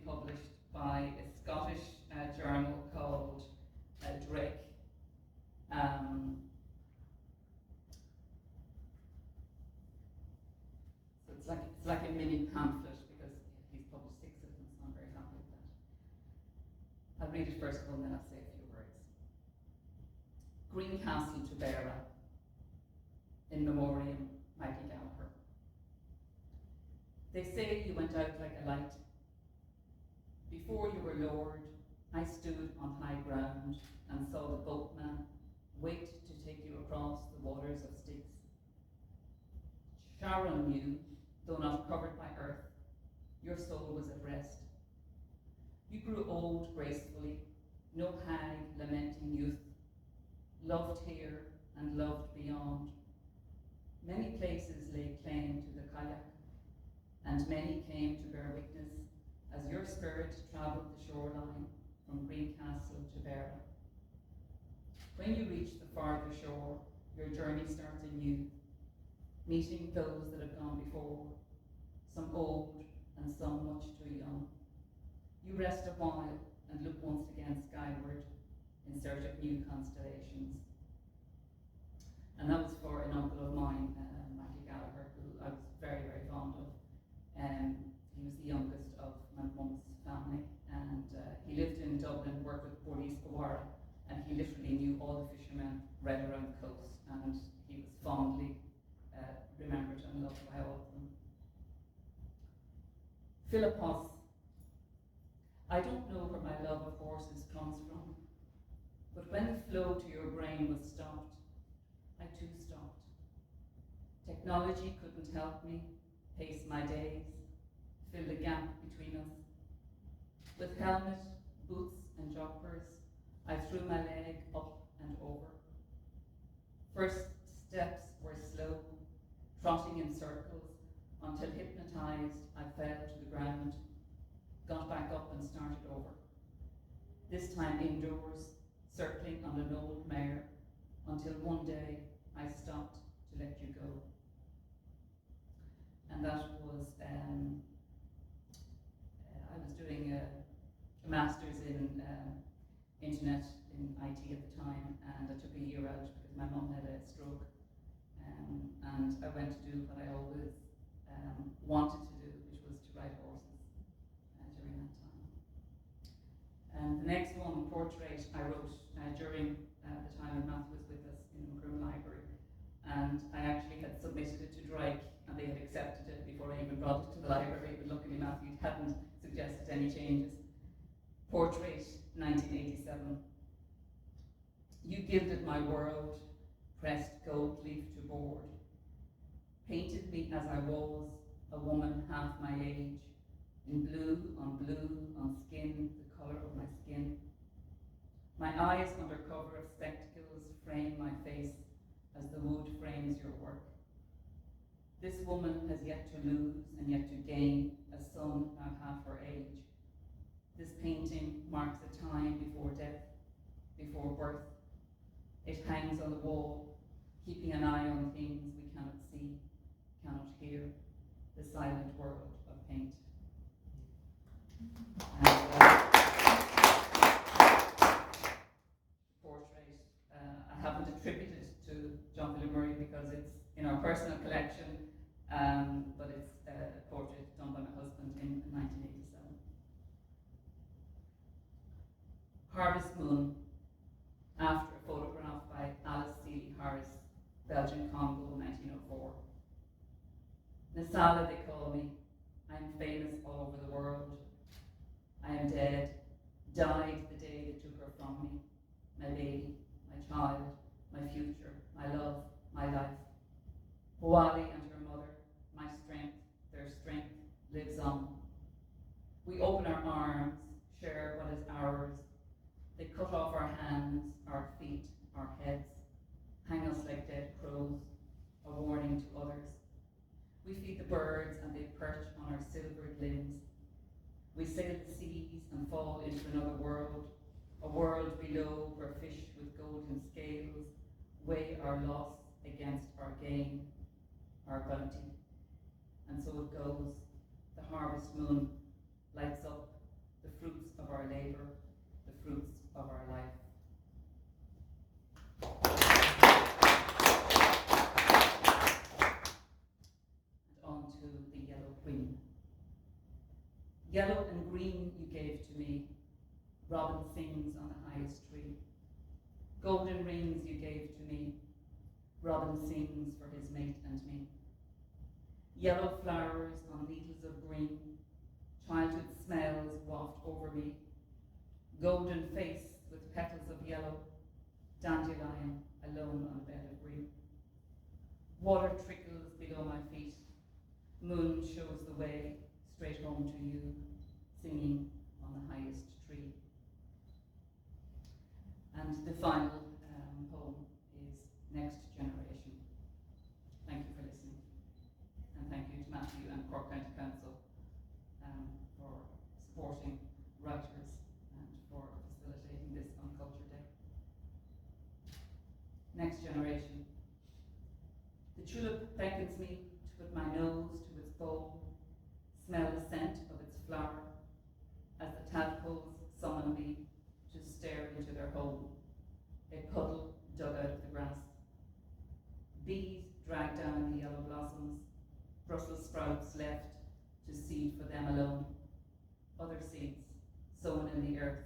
published by a Scottish journal called Dreich. So it's like a mini pamphlet because he's published 6 of them, so I'm very happy with that. I'll read it first of all and then I'll say a few words. Greencastle to Beara, in memoriam, Michael Gallagher. They say you went out like a light. Before you were lord, I stood on high ground and saw the boatman wait to take you across the waters of Styx. Sharon knew, though not covered by earth, your soul was at rest. You grew old gracefully, no hag lamenting youth, loved here and loved beyond. Many places lay claim to the kayak, and many came to bear witness as your spirit travelled the shoreline from Greencastle to Beara. When you reach the farther shore, your journey starts anew, meeting those that have gone before, some old and some much too young. You rest a while and look once again skyward in search of new constellations. And that was for an uncle of mine, Michael Gallagher, who I was very, very fond of. He was the youngest of my mum's family, and he lived in Dublin, worked with Boris Gowara, and he literally knew all the fishermen right around the coast, and he was fondly remembered and loved by all of them. Philippos. I don't know where my love of horses comes from, but when the flow to your brain was stopped, I too stopped. Technology couldn't help me pace my days, fill the gap between us. With helmet, boots and joggers, I threw my leg up and over. First steps were slow, trotting in circles, until hypnotized I fell to the ground, got back up and started over. This time indoors, circling on an old mare, until one day I stopped to let you go. And that was, I was doing a master's in internet in IT at the time, and I took a year out because my mum had a stroke, and I went to do what I always wanted to do, which was to ride horses during that time. And the next one, Portrait, I wrote during the time when Matthew was with us in the Macroom Library, and I actually had submitted it to Dreich, and they had accepted it before I even brought it to the library, but luckily Matthew hadn't suggested any changes. Portrait, 1987. You gilded my world, pressed gold leaf to board, painted me as I was, a woman half my age, in blue on skin, the colour of my skin. My eyes under cover of spectacles frame my face as the wood frames your work. This woman has yet to lose and yet to gain a son now half her age. This painting marks a time before death, before birth. It hangs on the wall, keeping an eye on things we cannot see, cannot hear, the silent world of paint. Portrait, I haven't attributed it to John Philip Murray because it's in our personal collection, but it's a portrait done by my husband in 1987. Harvest Moon, after a photograph by Alice Seeley Harris, Belgian Congo, 1904. Nasala, they call me. I am famous all over the world. I am dead, died the day they took her from me. My baby, my child, my future, my love, my life. Huali and her mother, my strength, their strength lives on. We open our arms, share what is ours. They cut off our hands, our feet, our heads, hang us like dead crows, a warning to others. We feed the birds and they perch on our silvered limbs. We sail the seas and fall into another world, a world below where fish with golden scales weigh our loss against our gain, our bounty. And so it goes. The harvest moon lights up Yellow and green you gave to me, robin sings on the highest tree. Golden rings you gave to me, robin sings for his mate and me. Yellow flowers on needles of green, childhood smells waft over me. Golden face with petals of yellow, dandelion alone on a bed of green. Water trickles below my feet, moon shows the way straight home to you, singing on the highest tree. And the final poem is Next Generation. Thank you for listening. And thank you to Matthew and Cork County Council for supporting writers and for facilitating this on Culture Day. Next Generation. The tulip beckons me to put my nose to its bowl, smell the scent of its flower, as the tadpoles summon me to stare into their hole, a puddle dug out of the grass. Bees drag down the yellow blossoms, Brussels sprouts left to seed for them alone, other seeds sown in the earth